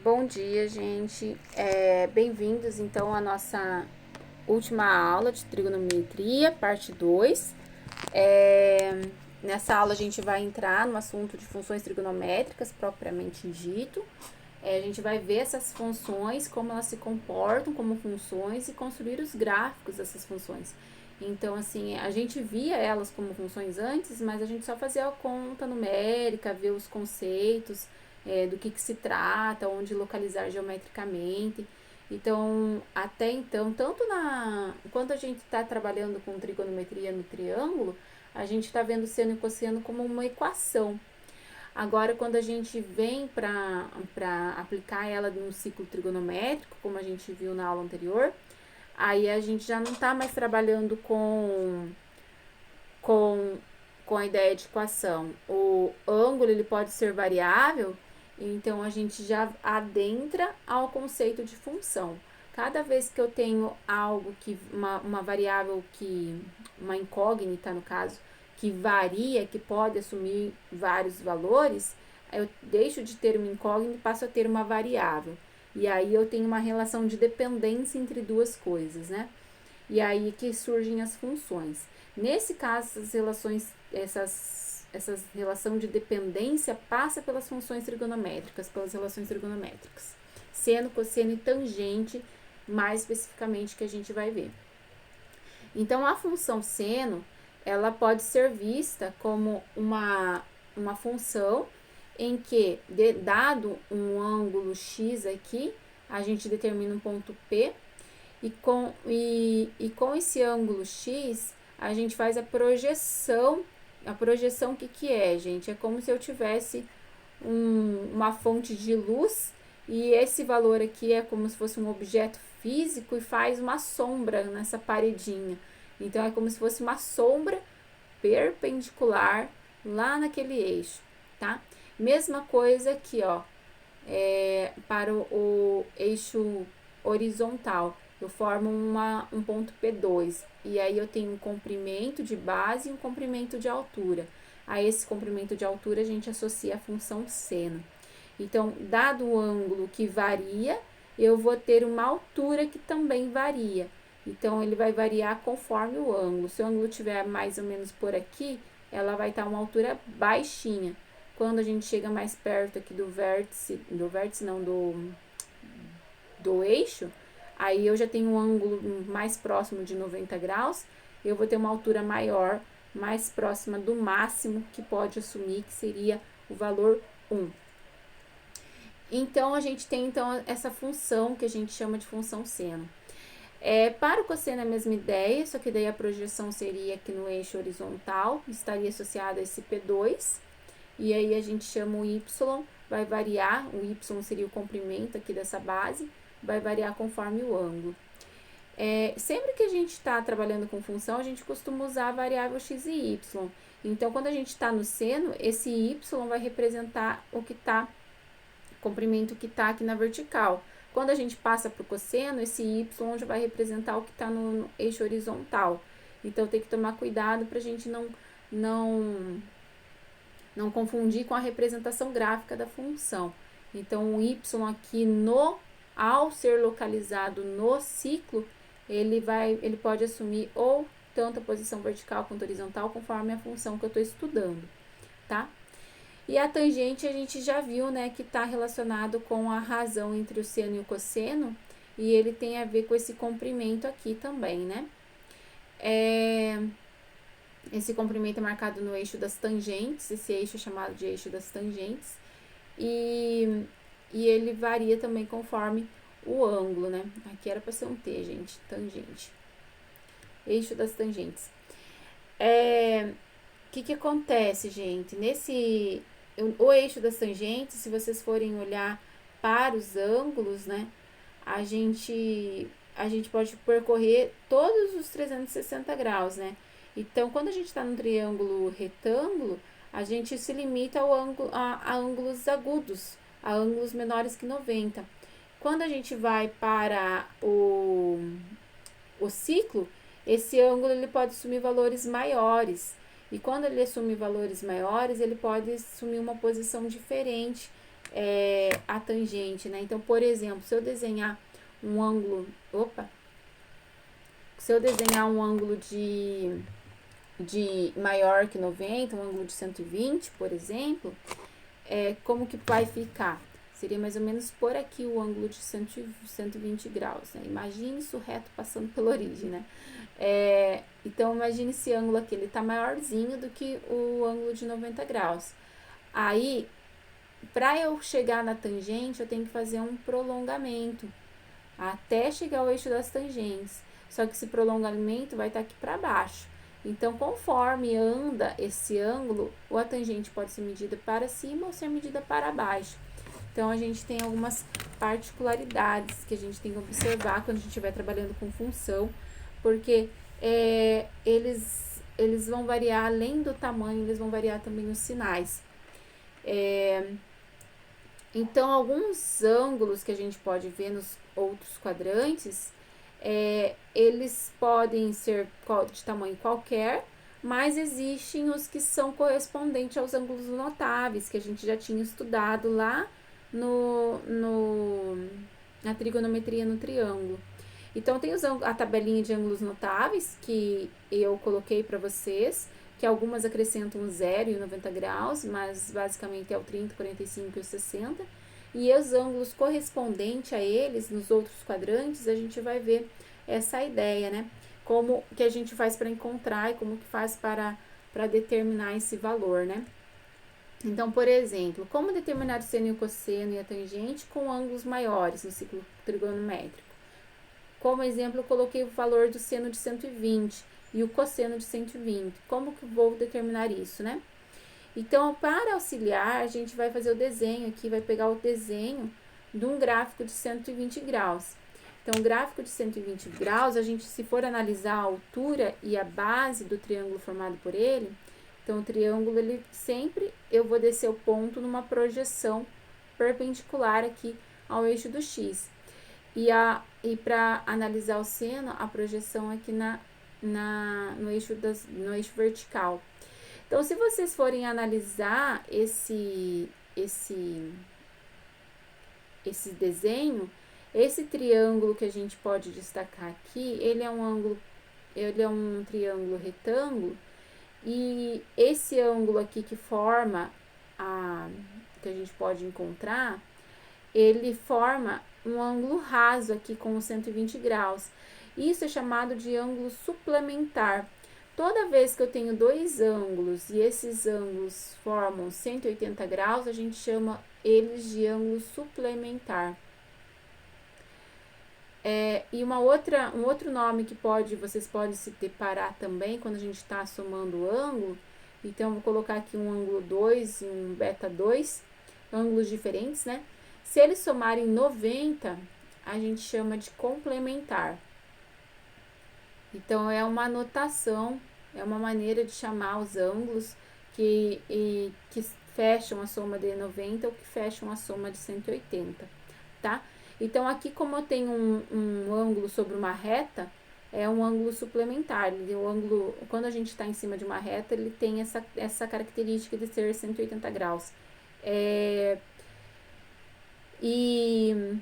Bom dia, gente. Bem-vindos, então, à nossa última aula de trigonometria, parte 2. Nessa aula, a gente vai entrar no assunto de funções trigonométricas, propriamente dito. A gente vai ver essas funções, como elas se comportam como funções e construir os gráficos dessas funções. Então, assim, a gente via elas como funções antes, mas a gente só fazia a conta numérica, ver os conceitos, do que se trata, onde localizar geometricamente. Então, até então, enquanto a gente está trabalhando com trigonometria no triângulo, a gente está vendo seno e cosseno como uma equação. Agora, quando a gente vem para aplicar ela num ciclo trigonométrico, como a gente viu na aula anterior, aí a gente já não está mais trabalhando com, com a ideia de equação. O ângulo ele pode ser variável, então a gente já adentra ao conceito de função. Cada vez que eu tenho algo uma variável uma incógnita no caso, que varia, que pode assumir vários valores, eu deixo de ter uma incógnita e passo a ter uma variável. E aí eu tenho uma relação de dependência entre duas coisas, né? E aí que surgem as funções. Nesse caso, essas relação de dependência passa pelas funções trigonométricas, pelas relações trigonométricas. Seno, cosseno e tangente, mais especificamente, que a gente vai ver. Então, a função seno, ela pode ser vista como uma função em que, dado um ângulo x aqui, a gente determina um ponto P, e com esse ângulo x, a gente faz a projeção. A projeção, o que é, gente? É como se eu tivesse uma fonte de luz, e esse valor aqui é como se fosse um objeto físico e faz uma sombra nessa paredinha. Então, é como se fosse uma sombra perpendicular lá naquele eixo, tá? Mesma coisa aqui, ó, para o eixo horizontal. Eu formo um ponto P2, e aí eu tenho um comprimento de base e um comprimento de altura. A esse comprimento de altura a gente associa a função seno. Então, dado o ângulo que varia, eu vou ter uma altura que também varia. Então, ele vai variar conforme o ângulo. Se o ângulo estiver mais ou menos por aqui, ela vai estar uma altura baixinha. Quando a gente chega mais perto aqui do eixo, aí eu já tenho um ângulo mais próximo de 90 graus, eu vou ter uma altura maior, mais próxima do máximo que pode assumir, que seria o valor 1. Então, a gente tem essa função que a gente chama de função seno. Para o cosseno é a mesma ideia, só que daí a projeção seria aqui no eixo horizontal, estaria associada a esse P2, e aí a gente chama o y, vai variar, o y seria o comprimento aqui dessa base, vai variar conforme o ângulo. Sempre que a gente está trabalhando com função, a gente costuma usar a variável x e y. Então, quando a gente está no seno, esse y vai representar o comprimento que está aqui na vertical. Quando a gente passa para o cosseno, esse y já vai representar o que está no eixo horizontal. Então, tem que tomar cuidado para a gente não confundir com a representação gráfica da função. Então, o y aqui ao ser localizado no ciclo, ele pode assumir ou tanto a posição vertical quanto horizontal, conforme a função que eu estou estudando, tá? E a tangente a gente já viu, né, que está relacionado com a razão entre o seno e o cosseno, e ele tem a ver com esse comprimento aqui também, né? Esse comprimento é marcado no eixo das tangentes, esse eixo é chamado de eixo das tangentes, e ele varia também conforme o ângulo, né? Aqui era para ser um T, gente, tangente. Eixo das tangentes. O que acontece, gente? O eixo das tangentes, se vocês forem olhar para os ângulos, né? A gente pode percorrer todos os 360 graus, né? Então, quando a gente está num triângulo retângulo, a gente se limita a ângulos agudos, a ângulos menores que 90. Quando a gente vai para o ciclo, esse ângulo ele pode assumir valores maiores. E quando ele assume valores maiores, ele pode assumir uma posição diferente a tangente, né? Então, por exemplo, se eu desenhar um ângulo, se eu desenhar um ângulo de maior que 90, um ângulo de 120, por exemplo, como que vai ficar? Seria mais ou menos por aqui o ângulo de 120 graus, né? Imagine isso reto passando pela origem, né? Então, imagine esse ângulo aqui, ele tá maiorzinho do que o ângulo de 90 graus. Aí, para eu chegar na tangente, eu tenho que fazer um prolongamento até chegar ao eixo das tangentes. Só que esse prolongamento vai estar aqui para baixo. Então, conforme anda esse ângulo, a tangente pode ser medida para cima ou ser medida para baixo. Então, a gente tem algumas particularidades que a gente tem que observar quando a gente estiver trabalhando com função, porque eles vão variar além do tamanho, eles vão variar também os sinais. Então, alguns ângulos que a gente pode ver nos outros quadrantes, eles podem ser de tamanho qualquer, mas existem os que são correspondentes aos ângulos notáveis, que a gente já tinha estudado lá na trigonometria no triângulo. Então, tem a tabelinha de ângulos notáveis, que eu coloquei para vocês, que algumas acrescentam 0 e 90 graus, mas basicamente é o 30, 45 e o 60. E os ângulos correspondentes a eles, nos outros quadrantes, a gente vai ver essa ideia, né? Como que a gente faz para encontrar e como que faz para determinar esse valor, né? Então, por exemplo, como determinar o seno e o cosseno e a tangente com ângulos maiores no ciclo trigonométrico? Como exemplo, eu coloquei o valor do seno de 120 e o cosseno de 120. Como que eu vou determinar isso, né? Então, para auxiliar, a gente vai fazer o desenho aqui, vai pegar o desenho de um gráfico de 120 graus. Então, o gráfico de 120 graus, a gente, se for analisar a altura e a base do triângulo formado por ele, então, o triângulo, ele sempre, eu vou descer o ponto numa projeção perpendicular aqui ao eixo do X. E para analisar o seno, a projeção aqui no eixo vertical. Então, se vocês forem analisar esse desenho, esse triângulo que a gente pode destacar aqui, ele é um triângulo retângulo, e esse ângulo aqui que forma que a gente pode encontrar, ele forma um ângulo raso aqui com 120 graus. Isso é chamado de ângulo suplementar. Toda vez que eu tenho dois ângulos e esses ângulos formam 180 graus, a gente chama eles de ângulo suplementar. E um outro nome que vocês podem se deparar também quando a gente está somando o ângulo. Então, eu vou colocar aqui um ângulo 2 e um beta 2, ângulos diferentes, né? Se eles somarem 90, a gente chama de complementar. Então, é uma notação, é uma maneira de chamar os ângulos que fecham a soma de 90 ou que fecham a soma de 180, tá? Então, aqui, como eu tenho um ângulo sobre uma reta, é um ângulo suplementar. Quando a gente está em cima de uma reta, ele tem essa característica de ser 180 graus. E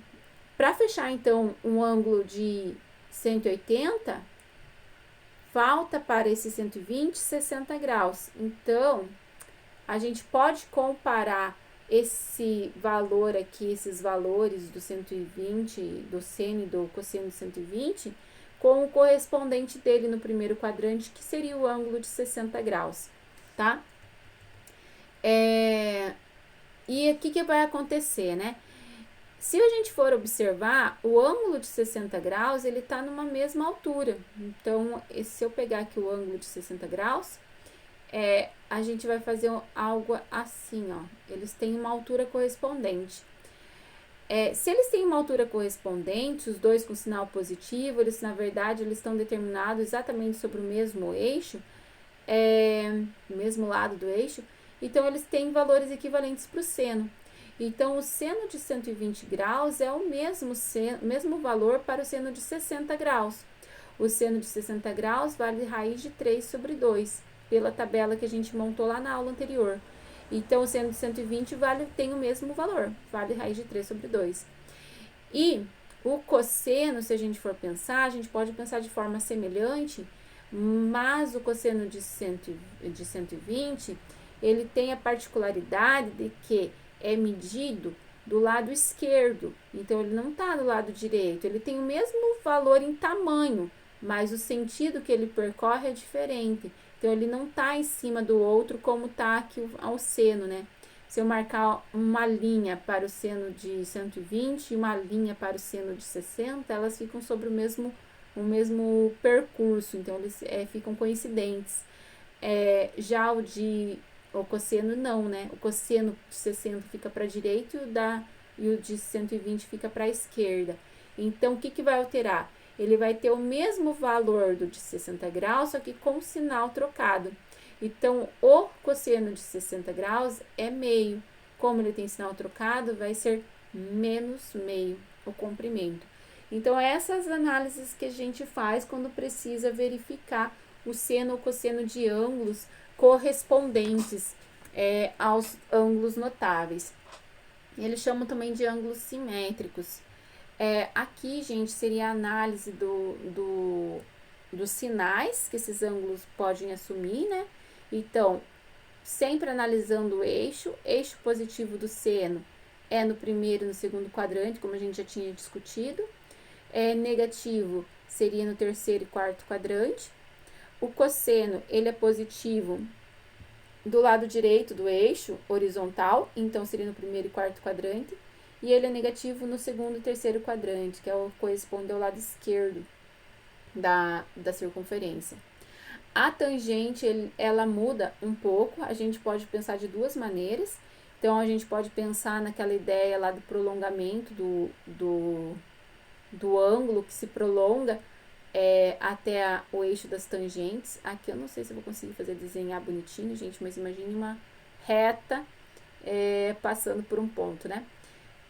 para fechar, então, um ângulo de 180, falta para esse 120, 60 graus. Então, a gente pode comparar esse valor aqui, esses valores do 120, do seno e do cosseno de 120, com o correspondente dele no primeiro quadrante, que seria o ângulo de 60 graus, tá? E o que vai acontecer, né? Se a gente for observar, o ângulo de 60 graus, ele tá numa mesma altura. Então, se eu pegar aqui o ângulo de 60 graus, a gente vai fazer algo assim, ó. Eles têm uma altura correspondente. Se eles têm uma altura correspondente, os dois com sinal positivo, na verdade, eles estão determinados exatamente sobre o mesmo eixo, o mesmo lado do eixo, então eles têm valores equivalentes para o seno. Então, o seno de 120 graus é o mesmo valor para o seno de 60 graus. O seno de 60 graus vale raiz de 3 sobre 2, pela tabela que a gente montou lá na aula anterior. Então, o seno de 120 tem o mesmo valor, vale raiz de 3 sobre 2. E o cosseno, se a gente for pensar, a gente pode pensar de forma semelhante, mas o cosseno de 120, ele tem a particularidade de que é medido do lado esquerdo, então ele não está do lado direito, ele tem o mesmo valor em tamanho, mas o sentido que ele percorre é diferente, então ele não está em cima do outro como está aqui ao seno, né? Se eu marcar uma linha para o seno de 120 e uma linha para o seno de 60, elas ficam sobre o mesmo percurso, então eles ficam coincidentes. Já o cosseno não, né? O cosseno de 60 fica para a direita e o de 120 fica para a esquerda. Então, o que vai alterar? Ele vai ter o mesmo valor do de 60 graus, só que com o sinal trocado. Então, o cosseno de 60 graus é meio. Como ele tem sinal trocado, vai ser menos meio o comprimento. Então, essas análises que a gente faz quando precisa verificar o seno ou cosseno de ângulos correspondentes aos ângulos notáveis. Eles chamam também de ângulos simétricos. Aqui, gente, seria a análise dos sinais que esses ângulos podem assumir, né? Então, sempre analisando o eixo positivo do seno é no primeiro e no segundo quadrante, como a gente já tinha discutido. Negativo seria no terceiro e quarto quadrante. O cosseno, ele é positivo do lado direito do eixo horizontal, então seria no primeiro e quarto quadrante. E ele é negativo no segundo e terceiro quadrante, que corresponde ao lado esquerdo da circunferência. A tangente, ela muda um pouco, a gente pode pensar de duas maneiras. Então, a gente pode pensar naquela ideia lá do prolongamento do ângulo que se prolonga até o eixo das tangentes. Aqui eu não sei se eu vou conseguir desenhar bonitinho, gente, mas imagine uma reta passando por um ponto, né?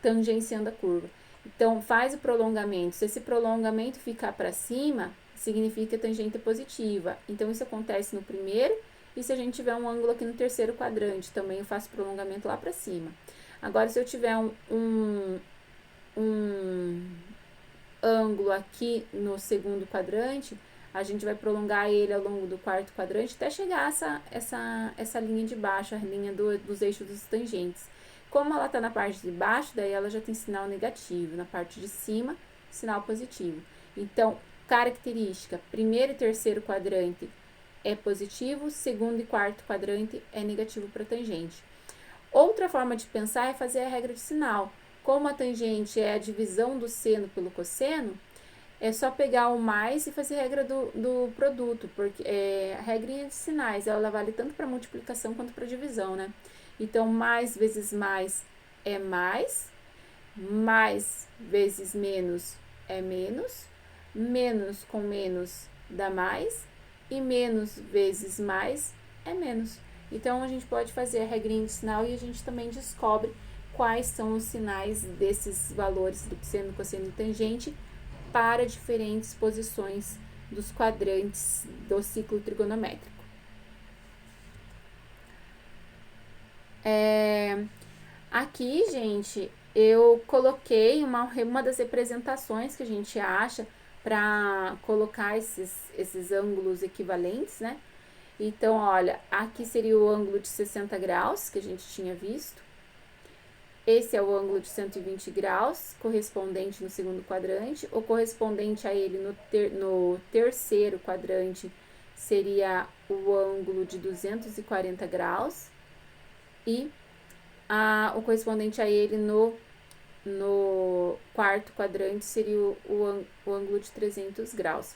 Tangenciando a curva. Então, faz o prolongamento. Se esse prolongamento ficar para cima, significa que a tangente é positiva. Então, isso acontece no primeiro, e se a gente tiver um ângulo aqui no terceiro quadrante, também eu faço prolongamento lá para cima. Agora, se eu tiver um ângulo aqui no segundo quadrante, a gente vai prolongar ele ao longo do quarto quadrante até chegar a essa linha de baixo, a linha dos eixos dos tangentes. Como ela está na parte de baixo, daí ela já tem sinal negativo, na parte de cima, sinal positivo. Então, característica, primeiro e terceiro quadrante é positivo, segundo e quarto quadrante é negativo para a tangente. Outra forma de pensar é fazer a regra de sinal. Como a tangente é a divisão do seno pelo cosseno, é só pegar o mais e fazer a regra do produto, porque a regrinha de sinais, ela vale tanto para multiplicação quanto para divisão, né? Então, mais vezes mais é mais vezes menos é menos, menos com menos dá mais, e menos vezes mais é menos. Então, a gente pode fazer a regrinha de sinal e a gente também descobre quais são os sinais desses valores do seno, cosseno e tangente para diferentes posições dos quadrantes do ciclo trigonométrico. Aqui, gente, eu coloquei uma das representações que a gente acha para colocar esses ângulos equivalentes, né? Então, olha, aqui seria o ângulo de 60 graus, que a gente tinha visto. Esse é o ângulo de 120 graus, correspondente no segundo quadrante. O correspondente a ele no terceiro quadrante seria o ângulo de 240 graus. E o correspondente a ele no quarto quadrante seria o ângulo de 300 graus.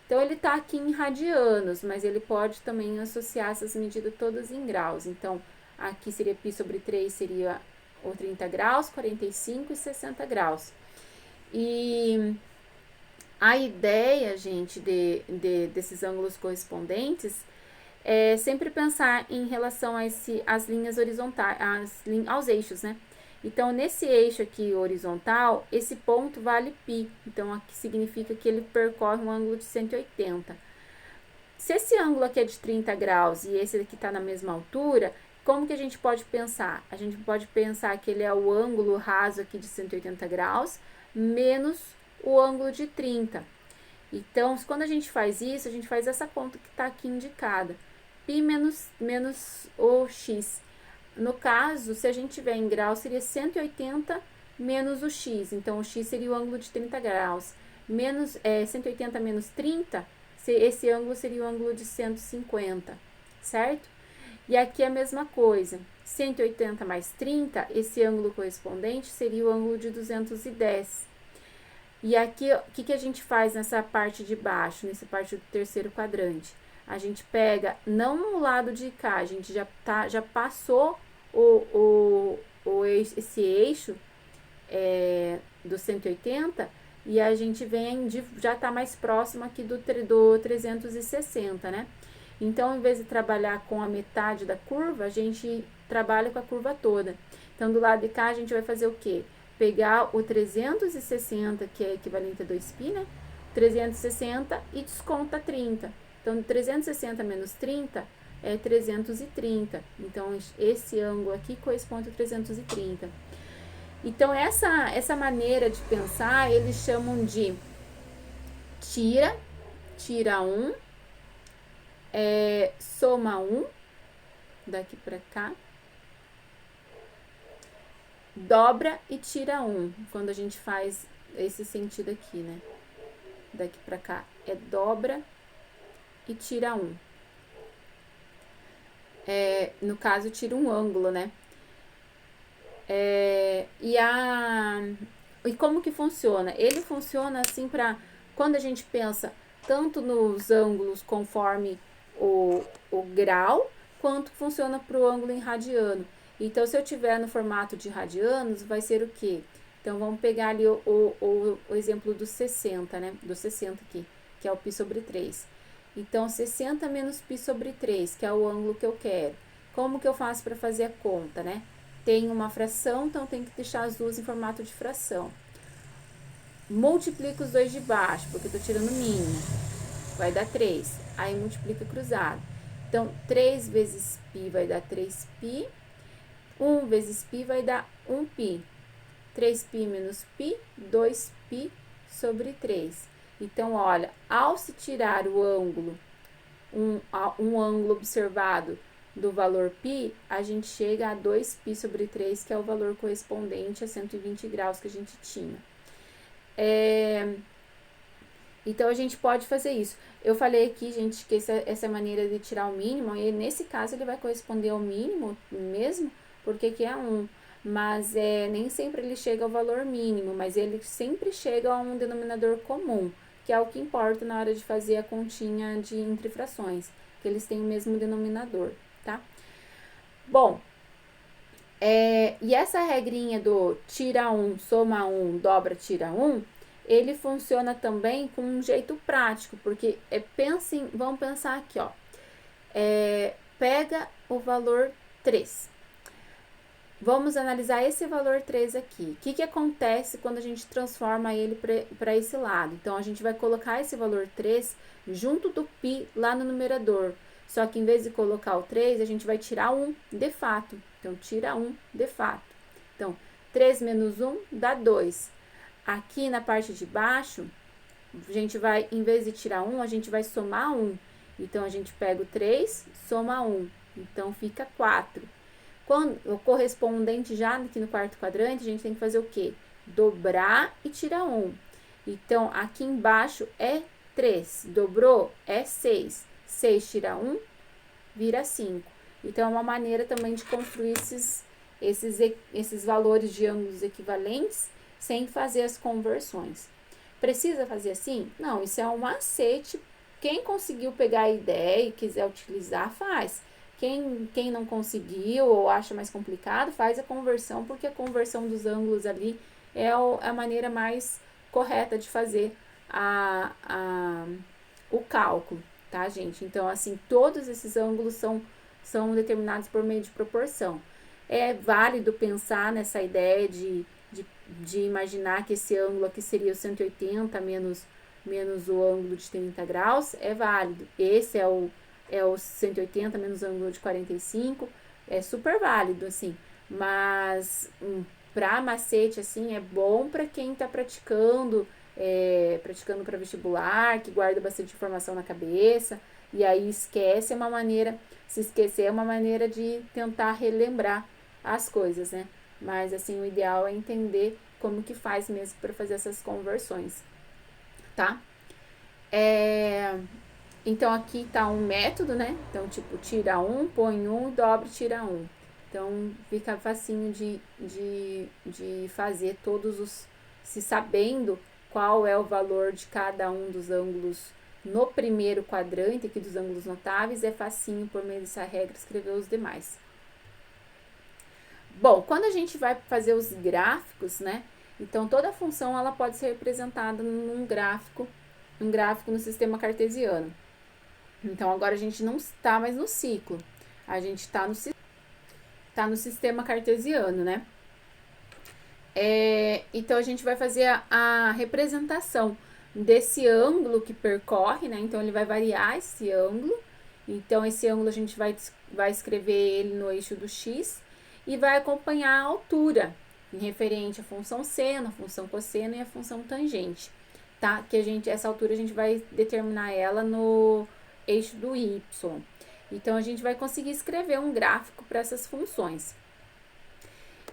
Então, ele está aqui em radianos, mas ele pode também associar essas medidas todas em graus. Então, aqui seria π sobre 3, seria ou 30 graus, 45 e 60 graus. E a ideia, gente, desses ângulos correspondentes é sempre pensar em relação às linhas horizontais, aos eixos, né? Então, nesse eixo aqui horizontal, esse ponto vale π. Então, aqui significa que ele percorre um ângulo de 180. Se esse ângulo aqui é de 30 graus e esse aqui está na mesma altura, como que a gente pode pensar? A gente pode pensar que ele é o ângulo raso aqui de 180 graus, menos o ângulo de 30. Então, quando a gente faz isso, a gente faz essa conta que está aqui indicada. Π menos o x. No caso, se a gente tiver em graus, seria 180 menos o x. Então, o x seria o ângulo de 30 graus. 180 menos 30, esse ângulo seria o ângulo de 150, certo? E aqui a mesma coisa. 180 mais 30, esse ângulo correspondente seria o ângulo de 210. E aqui, o que a gente faz nessa parte de baixo, nessa parte do terceiro quadrante? A gente pega, não no lado de cá, a gente já passou esse eixo do 180 e a gente já está mais próximo aqui do 360, né? Então, em vez de trabalhar com a metade da curva, a gente trabalha com a curva toda. Então, do lado de cá, a gente vai fazer o quê? Pegar o 360, que é equivalente a 2π, né? 360 e desconta 30. Então, 360 menos 30 é 330. Então, esse ângulo aqui corresponde a 330. Então, essa maneira de pensar, eles chamam de tira 1, soma 1, daqui para cá, dobra e tira 1, quando a gente faz esse sentido aqui, né? Daqui para cá é dobra e tira 1. No caso, tira um ângulo, né? E como que funciona? Ele funciona assim para quando a gente pensa tanto nos ângulos conforme o grau, quanto funciona para o ângulo em radiano. Então, se eu tiver no formato de radianos, vai ser o quê? Então, vamos pegar ali o exemplo do 60, né? Do 60 aqui, que é o π sobre 3. Então, 60 menos π sobre 3, que é o ângulo que eu quero. Como que eu faço para fazer a conta, né? Tem uma fração, então tem que deixar as duas em formato de fração. Multiplica os dois de baixo, porque eu tô tirando o mínimo. Vai dar 3. Aí multiplica cruzado. Então, 3 vezes π vai dar 3π. 1 vezes π vai dar 1π. 3π menos π, 2π sobre 3. Então, olha, ao se tirar o ângulo, um ângulo observado do valor π, a gente chega a 2π sobre 3, que é o valor correspondente a 120 graus que a gente tinha. Então, a gente pode fazer isso. Eu falei aqui, gente, que essa maneira de tirar o mínimo, e nesse caso ele vai corresponder ao mínimo mesmo, porque aqui é 1. Mas nem sempre ele chega ao valor mínimo, mas ele sempre chega a um denominador comum, que é o que importa na hora de fazer a continha entre frações, que eles têm o mesmo denominador, tá? Bom, e essa regrinha do tira 1, soma 1, dobra, tira 1, ele funciona também com um jeito prático, porque vamos pensar aqui, ó, pega o valor 3. Vamos analisar esse valor 3 aqui. O que acontece quando a gente transforma ele para esse lado? Então, a gente vai colocar esse valor 3 junto do π lá no numerador. Só que em vez de colocar o 3, a gente vai tirar 1 de fato. Então, tira 1 de fato. Então, 3 menos 1 dá 2. Aqui na parte de baixo, a gente vai, em vez de tirar 1, a gente vai somar 1. Então, a gente pega o 3, soma 1. Então, fica 4. Quando o correspondente já aqui no quarto quadrante, a gente tem que fazer o quê? Dobrar e tirar 1. Então, aqui embaixo é 3. Dobrou? É 6. 6 tira 1, vira 5. Então, é uma maneira também de construir esses valores de ângulos equivalentes sem fazer as conversões. Precisa fazer assim? Não, isso é um macete. Quem conseguiu pegar a ideia e quiser utilizar, faz. Quem não conseguiu ou acha mais complicado, faz a conversão, porque a conversão dos ângulos ali é a maneira mais correta de fazer o cálculo, tá, gente? Então, assim, todos esses ângulos são determinados por meio de proporção. É válido pensar nessa ideia de imaginar que esse ângulo aqui seria o 180 menos o ângulo de 30 graus, é válido. Esse é o 180 menos o ângulo de 45, é super válido, assim, mas para macete, assim, é bom para quem tá praticando para vestibular, que guarda bastante informação na cabeça, e aí esquece é uma maneira, se esquecer é uma maneira de tentar relembrar as coisas, né? Mas, assim, o ideal é entender como que faz mesmo para fazer essas conversões, tá? Então, aqui tá um método, né? Então, tipo, tira um, põe um, dobra, tira um. Então, fica facinho de fazer todos os... Se sabendo qual é o valor de cada um dos ângulos no primeiro quadrante aqui dos ângulos notáveis, é facinho, por meio dessa regra, escrever os demais. Bom, quando a gente vai fazer os gráficos, né? Então, toda função ela pode ser representada num gráfico no sistema cartesiano. Então, agora a gente não está mais no ciclo, a gente está no sistema cartesiano, né? Então, a gente vai fazer a representação desse ângulo que percorre, né? Então, ele vai variar esse ângulo. Então, esse ângulo a gente vai escrever ele no eixo do x e vai acompanhar a altura, em referente à função seno, a função cosseno e a função tangente, tá? Que essa altura a gente vai determinar ela no eixo do y. Então, a gente vai conseguir escrever um gráfico para essas funções.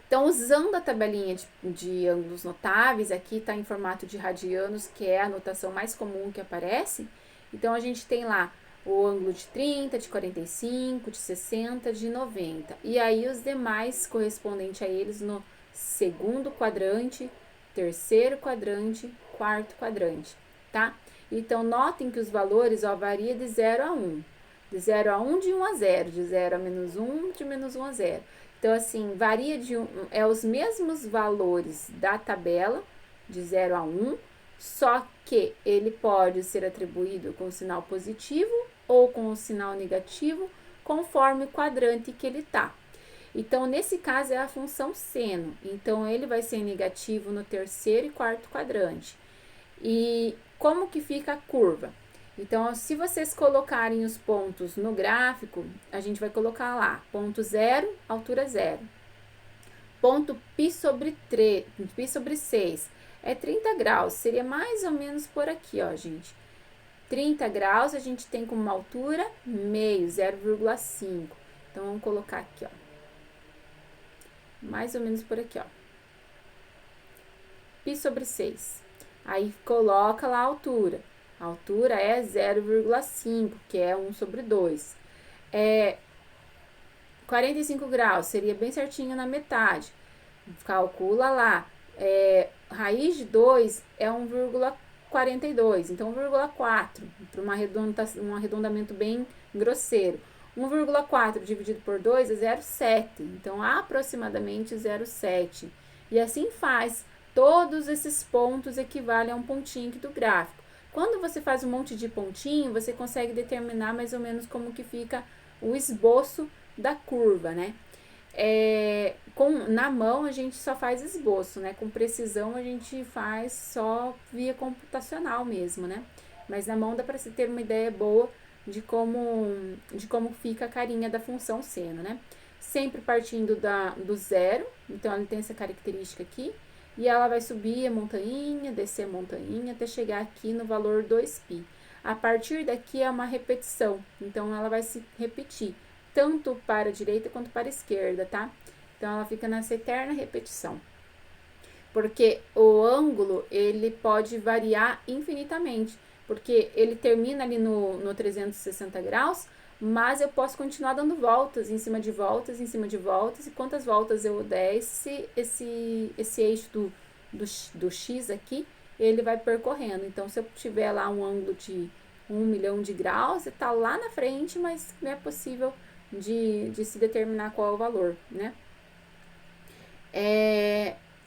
Então, usando a tabelinha de ângulos notáveis, aqui está em formato de radianos, que é a notação mais comum que aparece. Então, a gente tem lá o ângulo de 30, de 45, de 60, de 90. E aí, os demais correspondentes a eles no segundo quadrante, terceiro quadrante, quarto quadrante, tá? Então, notem que os valores variam de 0 a 1. De 0 a 1, de 1 a 0. De 0 a menos 1, de menos 1 a 0. Então, assim, varia os mesmos valores da tabela, de 0 a 1, só que ele pode ser atribuído com sinal positivo ou com o sinal negativo, conforme o quadrante que ele está. Então, nesse caso, é a função seno. Então, ele vai ser negativo no terceiro e quarto quadrante. E como que fica a curva? Então, se vocês colocarem os pontos no gráfico, a gente vai colocar lá, ponto 0, altura 0. Ponto π sobre 6 é 30 graus, seria mais ou menos por aqui, ó, gente. 30 graus a gente tem como altura meio, 0,5. Então, vamos colocar aqui, ó. Mais ou menos por aqui, ó. Π sobre 6. Aí, coloca lá a altura. A altura é 0,5, que é 1 sobre 2. 45 graus, seria bem certinho na metade. Calcula lá. Raiz de 2 é 1,42, então 1,4, para um arredondamento bem grosseiro. 1,4 dividido por 2 é 0,7, então aproximadamente 0,7. E assim faz. Todos esses pontos equivalem a um pontinho aqui do gráfico. Quando você faz um monte de pontinho, você consegue determinar mais ou menos como que fica o esboço da curva, né? Na mão a gente só faz esboço, né? Com precisão a gente faz só via computacional mesmo, né? Mas na mão dá para se ter uma ideia boa de como fica a carinha da função seno, né? Sempre partindo do zero, então ela tem essa característica aqui. E ela vai subir a montanha, descer a montanha, até chegar aqui no valor 2π. A partir daqui é uma repetição, então ela vai se repetir, tanto para a direita quanto para a esquerda, tá? Então, ela fica nessa eterna repetição. Porque o ângulo, ele pode variar infinitamente, porque ele termina ali no 360 graus, mas eu posso continuar dando voltas, em cima de voltas, em cima de voltas, e quantas voltas eu der, esse eixo do X aqui, ele vai percorrendo. Então, se eu tiver lá um ângulo de 1 milhão de graus, está lá na frente, mas não é possível de se determinar qual é o valor, né?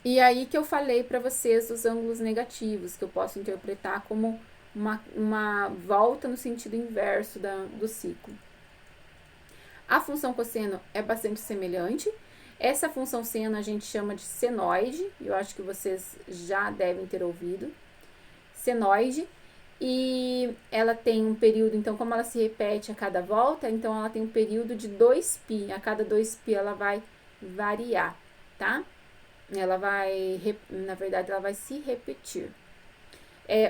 E aí que eu falei para vocês os ângulos negativos, que eu posso interpretar como uma volta no sentido inverso do ciclo. A função cosseno é bastante semelhante. Essa função seno a gente chama de senoide, eu acho que vocês já devem ter ouvido. Senoide. E ela tem um período, então, como ela se repete a cada volta, então ela tem um período de 2π. A cada 2π ela vai variar, tá? Ela vai, na verdade, ela vai se repetir.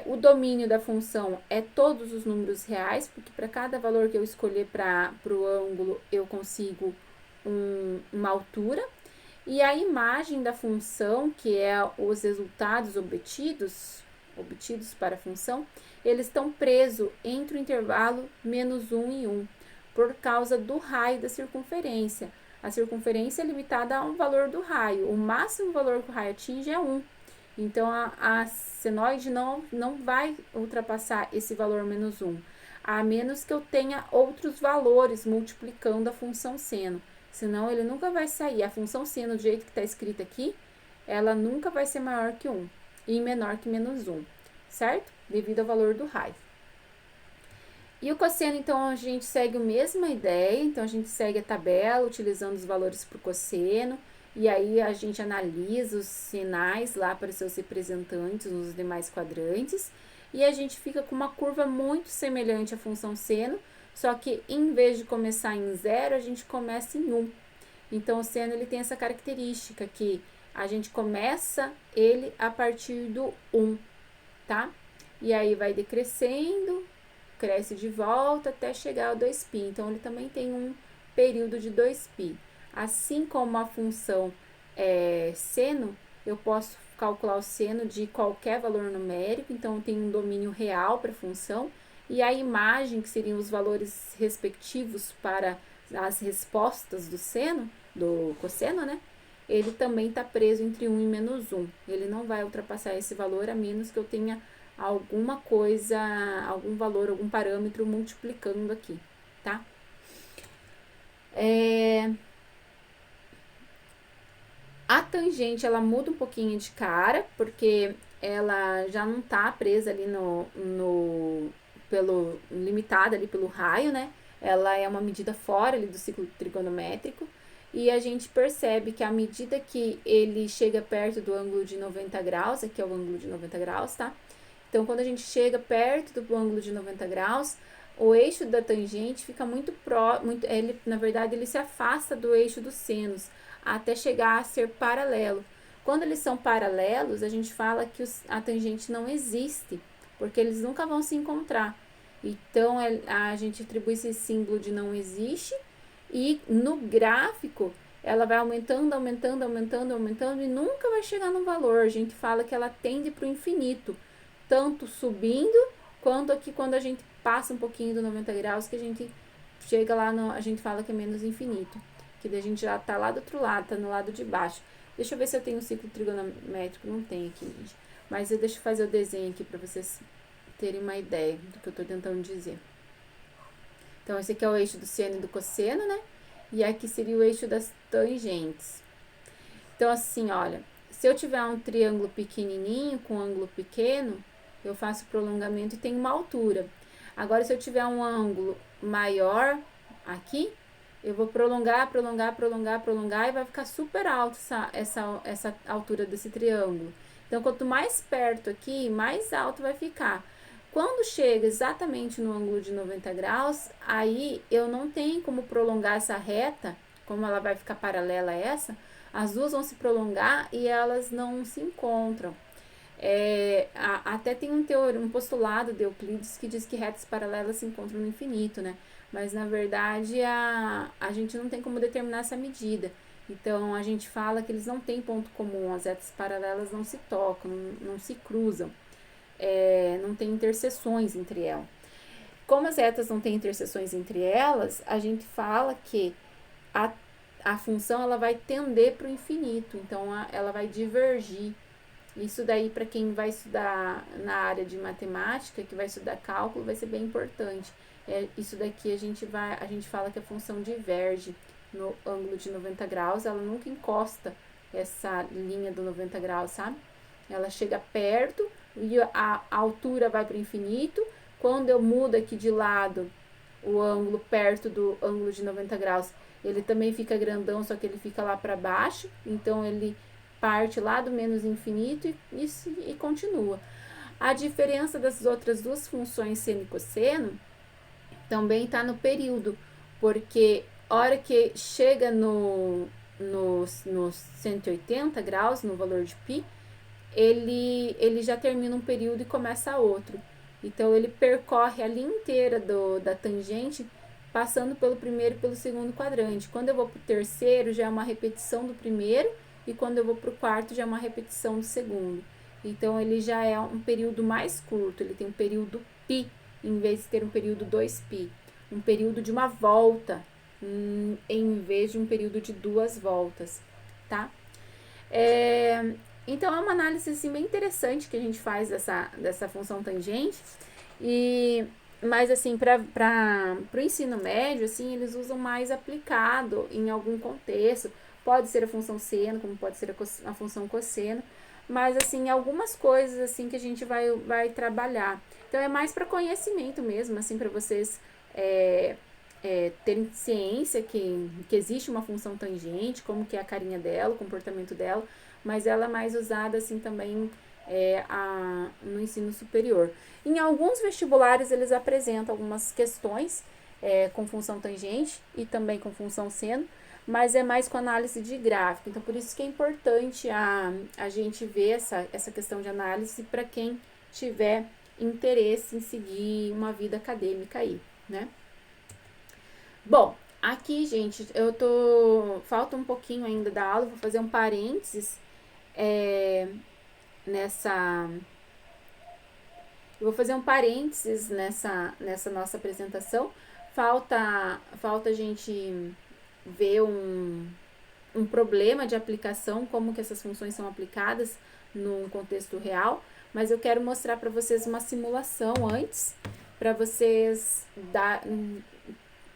O domínio da função é todos os números reais, porque para cada valor que eu escolher para o ângulo, eu consigo uma altura. E a imagem da função, que é os resultados obtidos para a função, eles estão presos entre o intervalo -1 e 1, por causa do raio da circunferência. A circunferência é limitada a um valor do raio. O máximo valor que o raio atinge é 1. Então, a senoide não vai ultrapassar esse valor -1, a menos que eu tenha outros valores multiplicando a função seno. Senão, ele nunca vai sair. A função seno, do jeito que está escrita aqui, ela nunca vai ser maior que 1 e menor que -1, certo? Devido ao valor do raio. E o cosseno, então, a gente segue a mesma ideia. Então, a gente segue a tabela, utilizando os valores para o cosseno. E aí, a gente analisa os sinais lá para os seus representantes nos demais quadrantes. E a gente fica com uma curva muito semelhante à função seno, só que em vez de começar em 0, a gente começa em 1. Então, o seno ele tem essa característica que a gente começa ele a partir do 1, tá? E aí, vai decrescendo, cresce de volta até chegar ao 2π. Então, ele também tem um período de 2π. Assim como a função seno, eu posso calcular o seno de qualquer valor numérico. Então, tem um domínio real para a função. E a imagem, que seriam os valores respectivos para as respostas do seno, do cosseno, né? Ele também está preso entre 1 e -1. Ele não vai ultrapassar esse valor, a menos que eu tenha alguma coisa, algum valor, algum parâmetro multiplicando aqui, tá? A tangente, ela muda um pouquinho de cara, porque ela já não tá presa ali limitada ali pelo raio, né? Ela é uma medida fora ali do ciclo trigonométrico. E a gente percebe que à medida que ele chega perto do ângulo de 90 graus, aqui é o ângulo de 90 graus, tá? Então, quando a gente chega perto do ângulo de 90 graus, o eixo da tangente fica na verdade, ele se afasta do eixo dos senos, até chegar a ser paralelo. Quando eles são paralelos, a gente fala que a tangente não existe, porque eles nunca vão se encontrar. Então, a gente atribui esse símbolo de não existe, e no gráfico, ela vai aumentando, aumentando, aumentando, aumentando, e nunca vai chegar no valor. A gente fala que ela tende para o infinito, tanto subindo, quanto aqui quando a gente passa um pouquinho do 90 graus, que a gente chega lá, a gente fala que é menos infinito. Que daí a gente já tá lá do outro lado, tá no lado de baixo. Deixa eu ver se eu tenho um ciclo trigonométrico. Não tem aqui, gente. Mas deixa eu fazer o desenho aqui para vocês terem uma ideia do que eu tô tentando dizer. Então, esse aqui é o eixo do seno e do cosseno, né? E aqui seria o eixo das tangentes. Então, assim, olha, se eu tiver um triângulo pequenininho com um ângulo pequeno, eu faço prolongamento e tenho uma altura. Agora, se eu tiver um ângulo maior aqui, eu vou prolongar, prolongar, prolongar, prolongar, e vai ficar super alto essa altura desse triângulo. Então, quanto mais perto aqui, mais alto vai ficar. Quando chega exatamente no ângulo de 90 graus, aí eu não tenho como prolongar essa reta, como ela vai ficar paralela a essa, as duas vão se prolongar e elas não se encontram. Até tem um postulado de Euclides que diz que retas paralelas se encontram no infinito, né? Mas, na verdade, a gente não tem como determinar essa medida. Então, a gente fala que eles não têm ponto comum, as retas paralelas não se tocam, não se cruzam, não tem interseções entre elas. Como as retas não têm interseções entre elas, a gente fala que a função ela vai tender para o infinito, então ela vai divergir. Isso daí, para quem vai estudar na área de matemática, que vai estudar cálculo, vai ser bem importante. Isso daqui a gente fala que a função diverge no ângulo de 90 graus, ela nunca encosta essa linha do 90 graus, sabe? Ela chega perto e a altura vai para o infinito. Quando eu mudo aqui de lado o ângulo perto do ângulo de 90 graus, ele também fica grandão, só que ele fica lá para baixo, então ele parte lá do menos infinito e continua. A diferença das outras duas funções seno e cosseno também está no período, porque a hora que chega no 180 graus, no valor de π, ele já termina um período e começa outro. Então, ele percorre a linha inteira da tangente, passando pelo primeiro e pelo segundo quadrante. Quando eu vou para o terceiro, já é uma repetição do primeiro, e quando eu vou para o quarto, já é uma repetição do segundo. Então, ele já é um período mais curto, ele tem um período π, em vez de ter um período 2π. Um período de uma volta, em vez de um período de 2 voltas, tá? Então, é uma análise assim, bem interessante que a gente faz dessa função tangente. Mas, assim, para o ensino médio, assim, eles usam mais aplicado em algum contexto. Pode ser a função seno, como pode ser a função cosseno. Mas, assim, algumas coisas, assim, que a gente vai trabalhar. Então, é mais para conhecimento mesmo, assim, para vocês terem ciência que existe uma função tangente, como que é a carinha dela, o comportamento dela, mas ela é mais usada, assim, também no ensino superior. Em alguns vestibulares, eles apresentam algumas questões com função tangente e também com função seno, mas é mais com análise de gráfico. Então, por isso que é importante a gente ver essa questão de análise para quem tiver interesse em seguir uma vida acadêmica aí, né? Bom, aqui, gente, falta um pouquinho ainda da aula, vou fazer um parênteses vou fazer um parênteses nessa nossa apresentação. Falta a gente ver um problema de aplicação, como que essas funções são aplicadas num contexto real, mas eu quero mostrar para vocês uma simulação antes, para vocês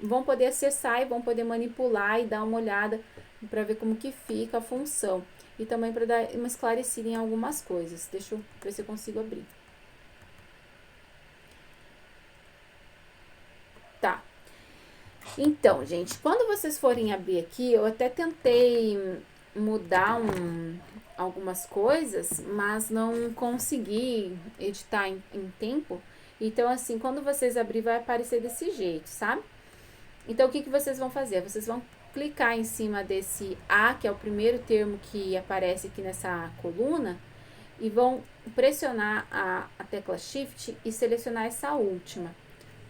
vão poder acessar e vão poder manipular e dar uma olhada para ver como que fica a função. E também para dar uma esclarecida em algumas coisas. Deixa eu ver se eu consigo abrir. Tá. Então, gente, quando vocês forem abrir aqui, eu até tentei mudar algumas coisas, mas não consegui editar em tempo. Então, assim, quando vocês abrir, vai aparecer desse jeito, sabe? Então, o que vocês vão fazer? Vocês vão clicar em cima desse A, que é o primeiro termo que aparece aqui nessa coluna, e vão pressionar a tecla Shift e selecionar essa última,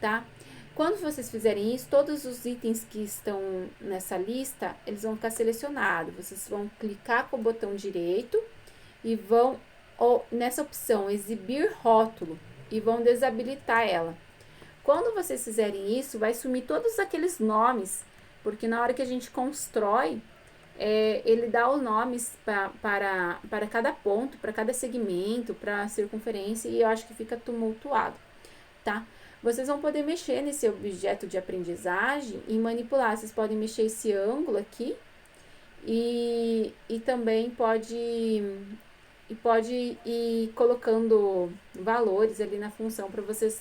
tá? Quando vocês fizerem isso, todos os itens que estão nessa lista, eles vão ficar selecionados. Vocês vão clicar com o botão direito e vão nessa opção Exibir Rótulo e vão desabilitar ela. Quando vocês fizerem isso, vai sumir todos aqueles nomes, porque na hora que a gente constrói, ele dá os nomes para cada ponto, para cada segmento, para a circunferência, e eu acho que fica tumultuado, tá? Vocês vão poder mexer nesse objeto de aprendizagem e manipular. Vocês podem mexer esse ângulo aqui e também pode ir colocando valores ali na função para vocês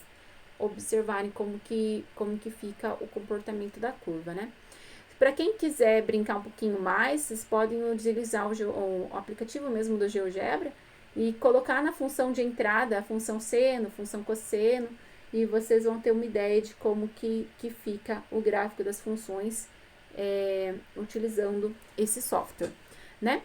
observarem como que fica o comportamento da curva, né? Para quem quiser brincar um pouquinho mais, vocês podem utilizar o aplicativo mesmo do GeoGebra e colocar na função de entrada a função seno, função cosseno, e vocês vão ter uma ideia de como que fica o gráfico das funções utilizando esse software, né?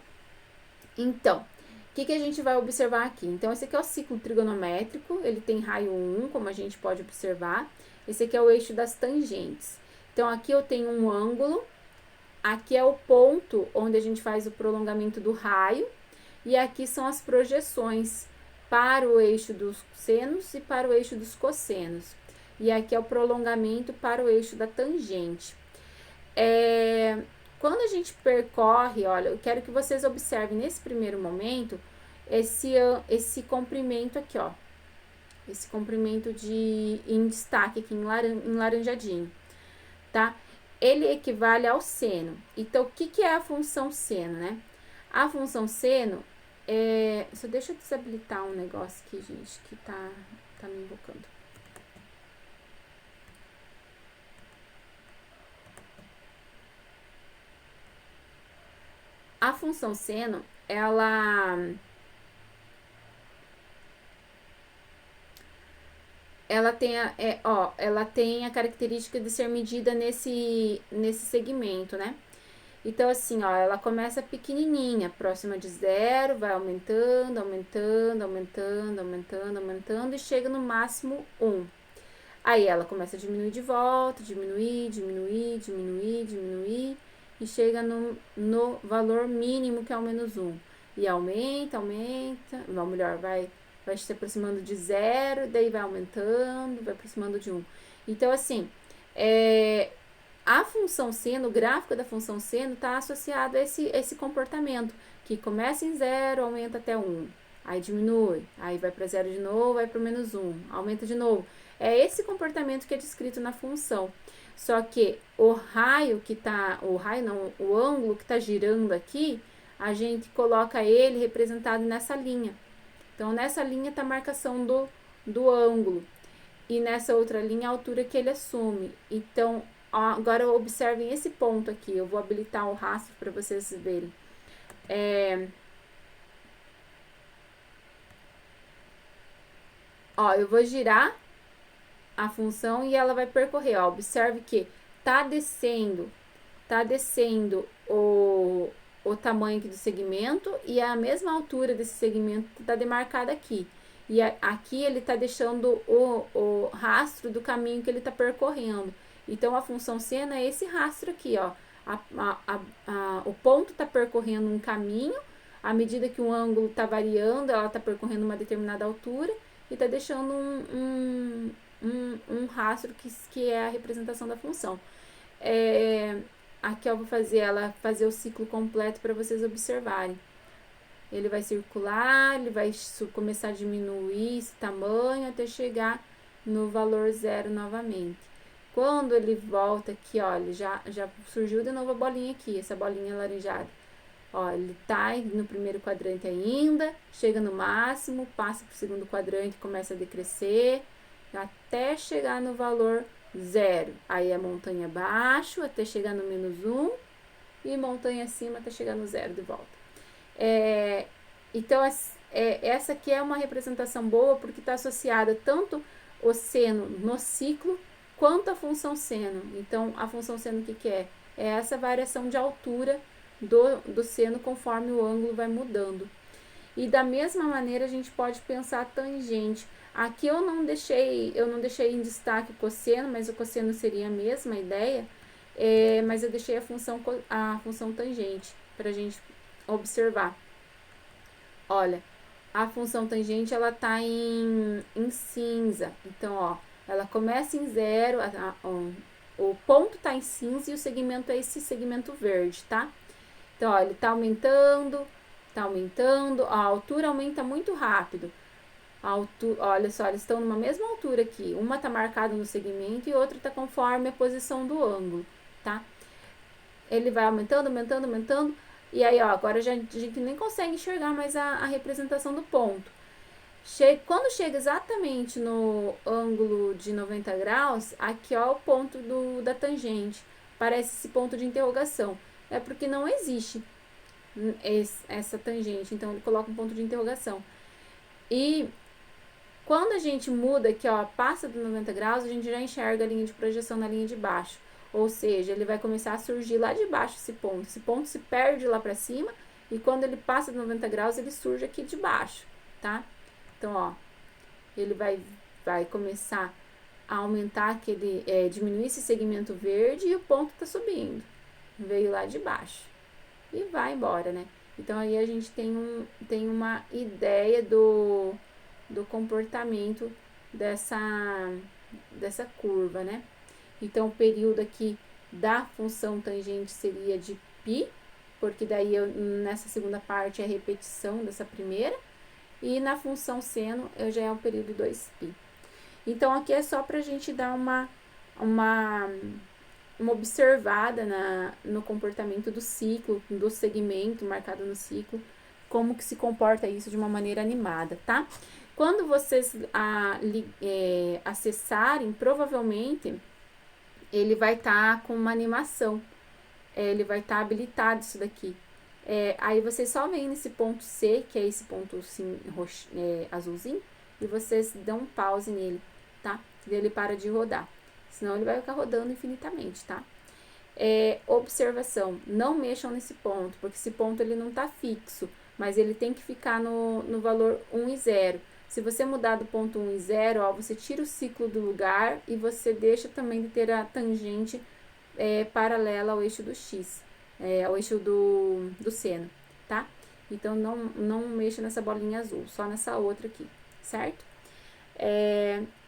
Então, o que a gente vai observar aqui? Então, esse aqui é o ciclo trigonométrico, ele tem raio 1, como a gente pode observar. Esse aqui é o eixo das tangentes. Então, aqui eu tenho um ângulo, aqui é o ponto onde a gente faz o prolongamento do raio, e aqui são as projeções para o eixo dos senos e para o eixo dos cossenos. E aqui é o prolongamento para o eixo da tangente. Quando a gente percorre, olha, eu quero que vocês observem nesse primeiro momento esse comprimento aqui, ó. Esse comprimento em destaque aqui, em laranjadinho, tá? Ele equivale ao seno. Então, o que é a função seno, né? A função seno só deixa eu desabilitar um negócio aqui, gente, que tá me invocando. A função seno, ela ela tem a característica de ser medida nesse segmento, né? Então, assim, ó, ela começa pequenininha, próxima de zero, vai aumentando, aumentando, aumentando, aumentando, aumentando e chega no máximo 1. Aí ela começa a diminuir de volta, diminuir, diminuir, diminuir, diminuir e chega no valor mínimo que é o -1. E aumenta, aumenta, ou melhor, vai se aproximando de zero, daí vai aumentando, vai aproximando de 1. Então, assim, a função seno, o gráfico da função seno está associado a esse comportamento, que começa em zero, aumenta até 1, aí diminui, aí vai para zero de novo, vai para o -1, aumenta de novo. É esse comportamento que é descrito na função. Só que o raio que tá, o raio não, o ângulo que está girando aqui, a gente coloca ele representado nessa linha. Então, nessa linha está a marcação do ângulo. E nessa outra linha, a altura que ele assume. Então, agora observem esse ponto aqui. Eu vou habilitar o rastro para vocês verem. Eu vou girar a função e ela vai percorrer. Observe que tá descendo o tamanho aqui do segmento e a mesma altura desse segmento está demarcada aqui. E aqui ele está deixando o rastro do caminho que ele está percorrendo. Então, a função seno é esse rastro aqui, ó. O ponto está percorrendo um caminho, à medida que o ângulo está variando, ela está percorrendo uma determinada altura e está deixando um rastro que é a representação da função. Aqui eu vou fazer o ciclo completo para vocês observarem. Ele vai circular, ele vai começar a diminuir esse tamanho até chegar no valor zero novamente. Quando ele volta aqui, olha, já surgiu de novo a bolinha aqui, essa bolinha alaranjada. Ó, ele tá no primeiro quadrante ainda, chega no máximo, passa para o segundo quadrante, começa a decrescer, até chegar no valor zero. Aí a montanha abaixo, até chegar no -1, e montanha acima até chegar no zero de volta. Então, essa aqui é uma representação boa, porque está associada tanto o seno no ciclo, quanto a função seno. Então, a função seno, o que é? É essa variação de altura do seno conforme o ângulo vai mudando. E da mesma maneira a gente pode pensar a tangente. Aqui eu não deixei em destaque o cosseno, mas o cosseno seria a mesma ideia, mas eu deixei a função tangente para a gente observar. Olha, a função tangente ela tá em cinza, então ó, ela começa em zero, o ponto tá em cinza e o segmento é esse segmento verde, tá? Então, ó, ele tá aumentando, a altura aumenta muito rápido. Olha só, eles estão numa mesma altura aqui. Uma tá marcada no segmento e outra tá conforme a posição do ângulo, tá? Ele vai aumentando, aumentando, aumentando. E aí, ó, agora a gente nem consegue enxergar mais a representação do ponto. Quando chega exatamente no ângulo de 90 graus, aqui ó, o ponto da tangente. Parece esse ponto de interrogação. É porque não existe essa tangente, então ele coloca um ponto de interrogação. E quando a gente muda aqui, ó, passa do 90 graus, a gente já enxerga a linha de projeção na linha de baixo. Ou seja, ele vai começar a surgir lá de baixo esse ponto. Esse ponto se perde lá para cima e quando ele passa de 90 graus, ele surge aqui de baixo, tá? Então, ó, ele vai começar a aumentar diminuir esse segmento verde e o ponto tá subindo. Veio lá de baixo e vai embora, né? Então, aí a gente tem uma ideia do comportamento dessa curva, né? Então, o período aqui da função tangente seria de π, porque daí nessa segunda parte é a repetição dessa primeira, e na função seno já é o período 2π. Então, aqui é só para a gente dar uma observada no comportamento do ciclo, do segmento marcado no ciclo, como que se comporta isso de uma maneira animada, tá? Quando vocês acessarem, provavelmente ele vai estar com uma animação, ele vai estar habilitado isso daqui. Aí vocês só vêm nesse ponto C, que é esse ponto assim, azulzinho, e vocês dão um pause nele. tá? Ele para de rodar, senão ele vai ficar rodando infinitamente, tá? Observação, não mexam nesse ponto, porque esse ponto ele não tá fixo, mas ele tem que ficar no valor 1 e 0. Se você mudar do ponto 1 e 0, ó, você tira o ciclo do lugar e você deixa também de ter a tangente paralela ao eixo do x, ao eixo do seno, tá? Então, não mexa nessa bolinha azul, só nessa outra aqui, certo?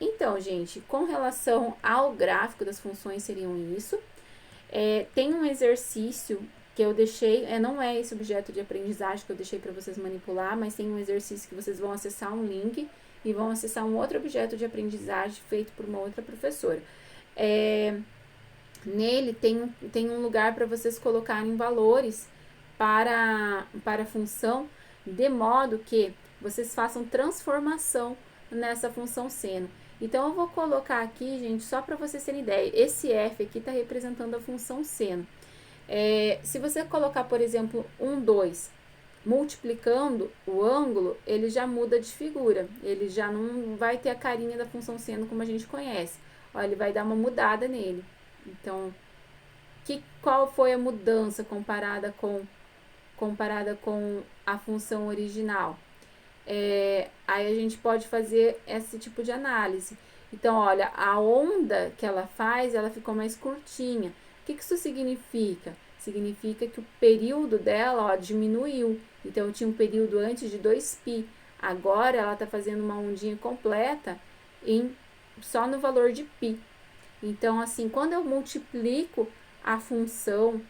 Então, gente, com relação ao gráfico das funções, seriam isso. Tem um exercício que eu deixei, não é esse objeto de aprendizagem que eu deixei para vocês manipular, mas tem um exercício que vocês vão acessar um link e vão acessar um outro objeto de aprendizagem feito por uma outra professora. Nele tem um lugar para vocês colocarem valores para a função, de modo que vocês façam transformação nessa função seno. Então, eu vou colocar aqui, gente, só para vocês terem ideia. Esse F aqui está representando a função seno. Se você colocar, por exemplo, 2, multiplicando o ângulo, ele já muda de figura. Ele já não vai ter a carinha da função seno como a gente conhece. Ó, ele vai dar uma mudada nele. Então, qual foi a mudança comparada com a função original? Aí a gente pode fazer esse tipo de análise. Então, olha, a onda que ela faz, ela ficou mais curtinha. O que isso significa? Significa que o período dela, ó, diminuiu. Então, eu tinha um período antes de 2π. Agora, ela está fazendo uma ondinha completa só no valor de π. Então, assim, quando eu multiplico a função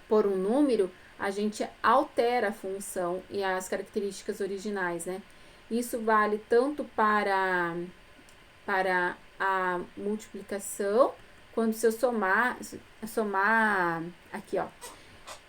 por um número, a gente altera a função e as características originais, né? Isso vale tanto para a multiplicação, quando se eu somar aqui, ó,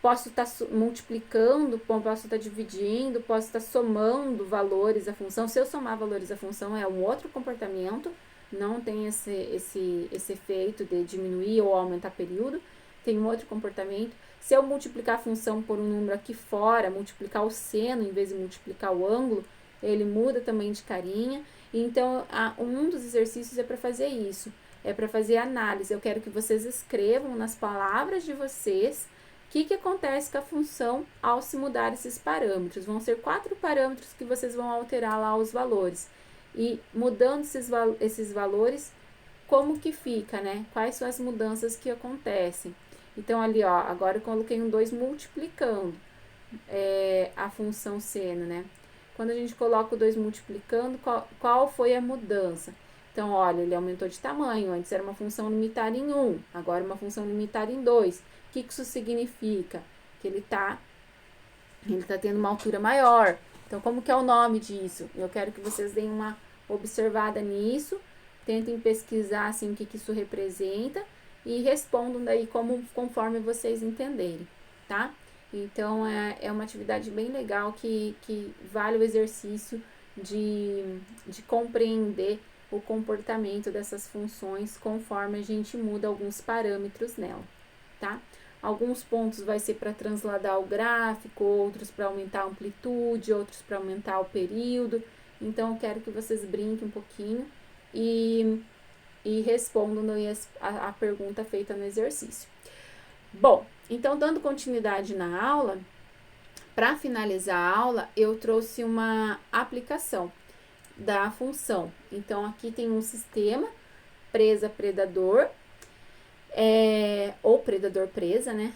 posso estar multiplicando, posso estar dividindo, posso estar somando valores à função. Se eu somar valores à função, é um outro comportamento, não tem esse efeito de diminuir ou aumentar período, tem um outro comportamento. Se eu multiplicar a função por um número aqui fora, multiplicar o seno em vez de multiplicar o ângulo, ele muda também de carinha. Então, um dos exercícios é para fazer isso, é para fazer análise. Eu quero que vocês escrevam nas palavras de vocês o que acontece com a função ao se mudar esses parâmetros. Vão ser 4 parâmetros que vocês vão alterar lá os valores. E mudando esses valores, como que fica, né? Quais são as mudanças que acontecem? Então, ali, ó, agora eu coloquei um 2 multiplicando a função seno, né? Quando a gente coloca o 2 multiplicando, qual foi a mudança? Então, olha, ele aumentou de tamanho. Antes era uma função limitar em 1, agora é uma função limitar em 2. O que isso significa? Que ele tá tendo uma altura maior. Então, como que é o nome disso? Eu quero que vocês deem uma observada nisso, tentem pesquisar, assim, o que isso representa e respondam daí conforme vocês entenderem, tá? Então, é uma atividade bem legal que vale o exercício de compreender o comportamento dessas funções conforme a gente muda alguns parâmetros nela, tá? Alguns pontos vai ser para transladar o gráfico, outros para aumentar a amplitude, outros para aumentar o período. Então, eu quero que vocês brinquem um pouquinho e respondam a pergunta feita no exercício. Bom, então, dando continuidade na aula, para finalizar a aula, eu trouxe uma aplicação da função. Então, aqui tem um sistema presa-predador, ou predador-presa, né?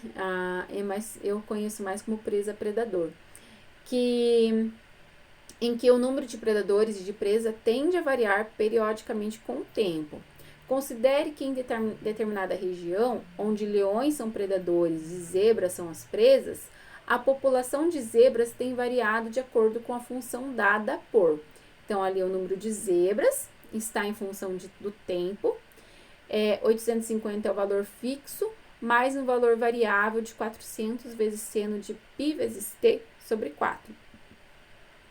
Mas eu conheço mais como presa-predador, em que o número de predadores e de presa tende a variar periodicamente com o tempo. Considere que em determinada região, onde leões são predadores e zebras são as presas, a população de zebras tem variado de acordo com a função dada por. Então, ali o número de zebras está em função do tempo. 850 é o valor fixo, mais um valor variável de 400 vezes seno de π vezes t sobre 4.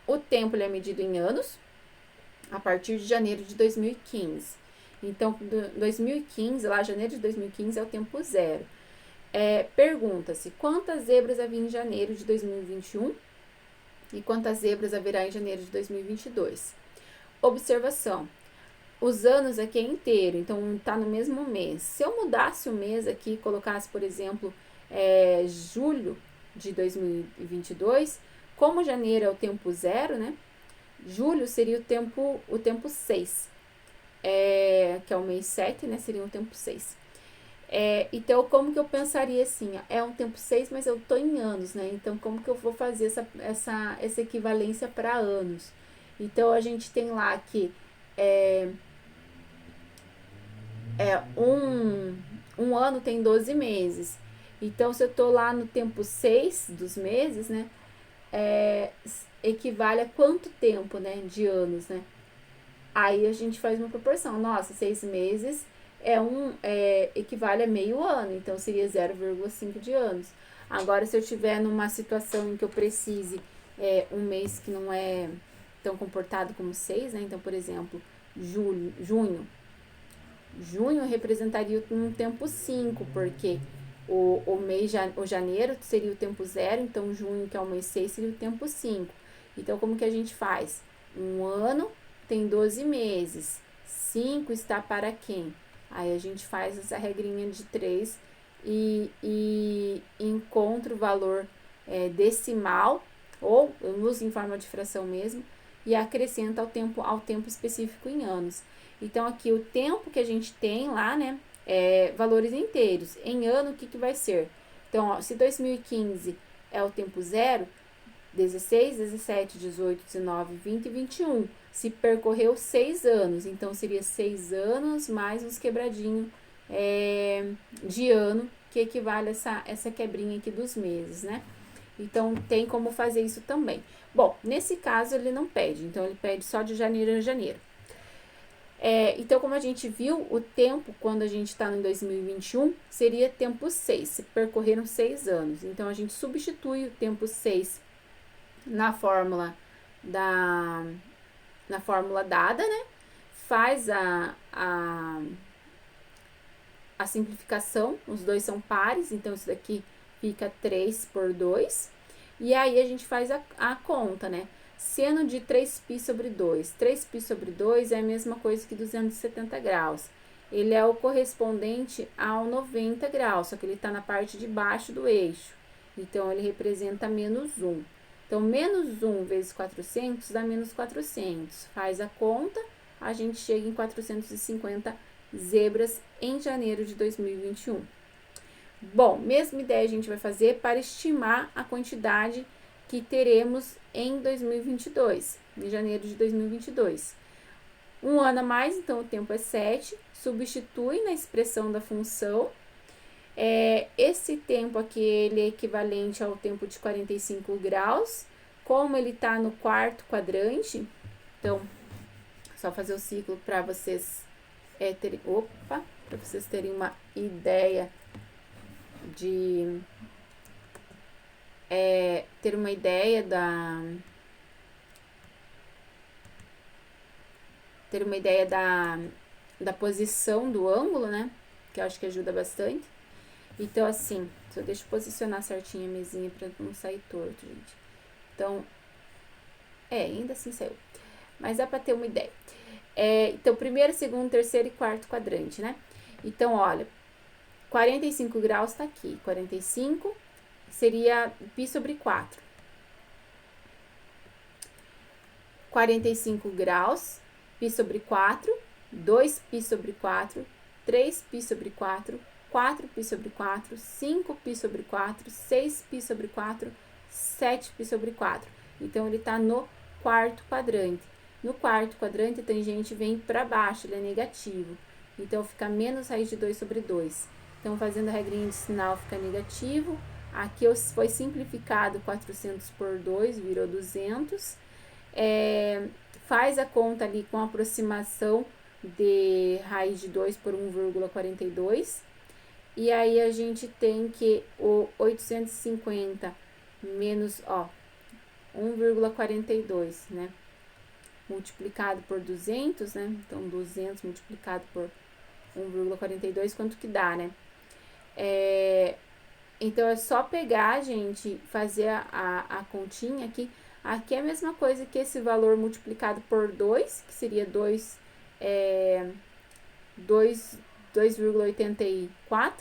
O tempo ele é medido em anos, a partir de janeiro de 2015. Então, 2015, lá janeiro de 2015 é o tempo zero. Pergunta-se quantas zebras havia em janeiro de 2021 e quantas zebras haverá em janeiro de 2022. Observação. Os anos aqui é inteiro, então tá no mesmo mês. Se eu mudasse o mês aqui, colocasse, por exemplo, julho de 2022, como janeiro é o tempo 0, né? Julho seria o tempo 6, que é o mês 7, né? Seria o tempo 6. Então, como que eu pensaria assim? Ó, é um tempo 6, mas eu tô em anos, né? Então, como que eu vou fazer essa equivalência para anos? Então, a gente tem lá que um ano tem 12 meses. Então, se eu tô lá no tempo 6 dos meses, né? Equivale a quanto tempo, né? De anos, né? Aí a gente faz uma proporção. Nossa, 6 meses equivale a meio ano, então seria 0,5 de anos. Agora, se eu estiver numa situação em que eu precise um mês que não é tão comportado como 6, né? Então, por exemplo, junho. Junho representaria um tempo 5, porque o janeiro seria o tempo 0, então junho, que é o mês 6, seria o tempo 5. Então, como que a gente faz? Um ano tem 12 meses. 5 está para quem? Aí a gente faz essa regrinha de 3 e encontra o valor decimal, ou eu uso em forma de fração mesmo, e acrescenta ao tempo específico em anos. Então, aqui o tempo que a gente tem lá, né, valores inteiros. Em ano, o que vai ser? Então, ó, se 2015 é o tempo 0, 16, 17, 18, 19, 20 e 21. Se percorreu 6 anos, então seria 6 anos mais uns quebradinhos de ano, que equivale a essa quebrinha aqui dos meses, né? Então, tem como fazer isso também. Bom, nesse caso ele não pede, então ele pede só de janeiro a janeiro. Então, como a gente viu, o tempo, quando a gente está no 2021, seria tempo 6, se percorreram 6 anos. Então, a gente substitui o tempo 6 na fórmula dada, né? Faz a simplificação, os dois são pares, então isso daqui fica 3 por 2. E aí a gente faz a conta, né? Seno de 3π sobre 2. 3π sobre 2 é a mesma coisa que 270 graus. Ele é o correspondente ao 90 graus, só que ele está na parte de baixo do eixo. Então, ele representa menos 1. Então, menos 1 vezes 400 dá menos 400. Faz a conta, a gente chega em 450 zebras em janeiro de 2021. Bom, mesma ideia a gente vai fazer para estimar a quantidade que teremos em 2022, em janeiro de 2022. Um ano a mais, então o tempo é 7, substitui na expressão da função. Esse tempo aqui, ele é equivalente ao tempo de 45 graus, como ele está no quarto quadrante, então, só fazer o ciclo para vocês terem uma ideia de ter uma ideia da posição do ângulo, né? Que eu acho que ajuda bastante. Então, assim, só deixa eu posicionar certinho a mesinha pra não sair torto, gente. Então, ainda assim saiu. Mas dá pra ter uma ideia. Então, primeiro, segundo, terceiro e quarto quadrante, né? Então, olha, 45 graus tá aqui. 45 seria π sobre 4. 45 graus, π sobre 4, 2π sobre 4, 3π sobre 4, 4π sobre 4, 5π sobre 4, 6π sobre 4, 7π sobre 4. Então, ele está no quarto quadrante. No quarto quadrante, a tangente vem para baixo, ele é negativo. Então, fica menos raiz de 2 sobre 2. Então, fazendo a regrinha de sinal, fica negativo. Aqui foi simplificado 400 por 2, virou 200. Faz a conta ali com aproximação de raiz de 2 por 1,42. E aí, a gente tem que o 850 menos, 1,42, né? Multiplicado por 200, né? Então, 200 multiplicado por 1,42, quanto que dá, né? Então, é só pegar, gente, fazer a continha aqui. Aqui é a mesma coisa que esse valor multiplicado por 2, que seria 2,84,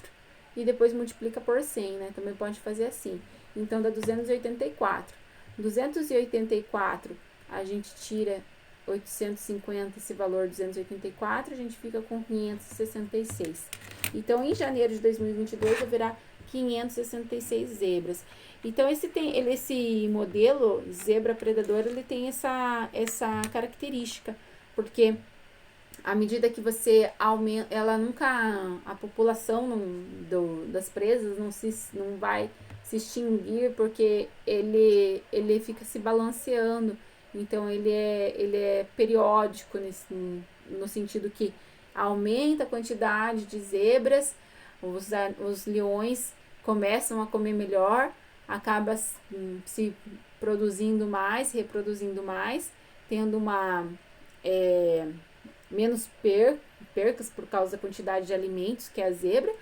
e depois multiplica por 100, né? Também pode fazer assim. Então, dá 284. 284, a gente tira 850, esse valor 284, a gente fica com 566. Então, em janeiro de 2022, haverá 566 zebras. Então, esse modelo zebra predador, ele tem essa característica, porque à medida que você aumenta, a população das presas não vai se extinguir, porque ele fica se balanceando. Então, ele é periódico no sentido que aumenta a quantidade de zebras, os leões começam a comer melhor, acaba se produzindo mais, reproduzindo mais, tendo menos percas por causa da quantidade de alimentos que é a zebra,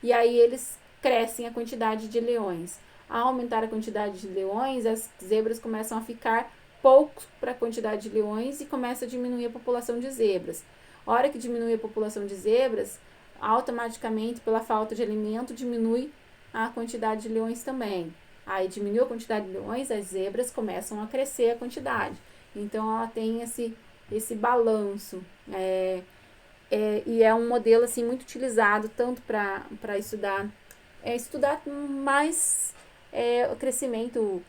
e aí eles crescem a quantidade de leões. Ao aumentar a quantidade de leões, as zebras começam a ficar poucos para a quantidade de leões e começa a diminuir a população de zebras. A hora que diminui a população de zebras, automaticamente, pela falta de alimento, diminui a quantidade de leões também. Aí diminui a quantidade de leões, as zebras começam a crescer a quantidade. Então, ela tem esse balanço. E é um modelo assim, muito utilizado tanto para estudar mais o crescimento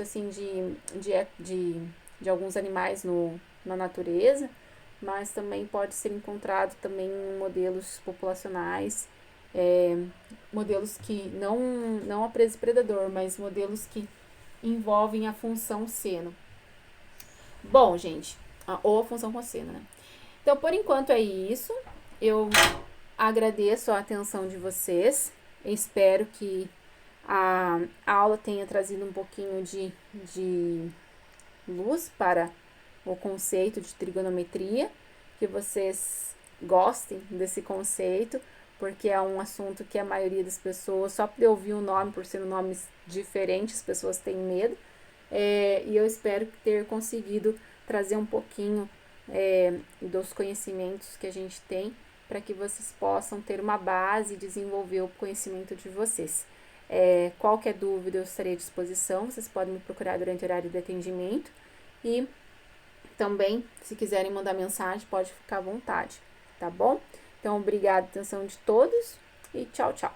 assim, de alguns animais na natureza, mas também pode ser encontrado também em modelos populacionais, modelos que não a presa predador, mas modelos que envolvem a função seno. Bom, gente, ou a função cosseno, né? Então, por enquanto é isso. Eu agradeço a atenção de vocês. Espero que a aula tenha trazido um pouquinho de luz para o conceito de trigonometria, que vocês gostem desse conceito, porque é um assunto que a maioria das pessoas, só por ouvir o nome, por ser nomes diferentes, as pessoas têm medo. E eu espero ter conseguido trazer um pouquinho dos conhecimentos que a gente tem, para que vocês possam ter uma base e desenvolver o conhecimento de vocês. Qualquer dúvida eu estarei à disposição, vocês podem me procurar durante o horário de atendimento, e também, se quiserem mandar mensagem, pode ficar à vontade, tá bom? Então, obrigada pela atenção de todos e tchau, tchau!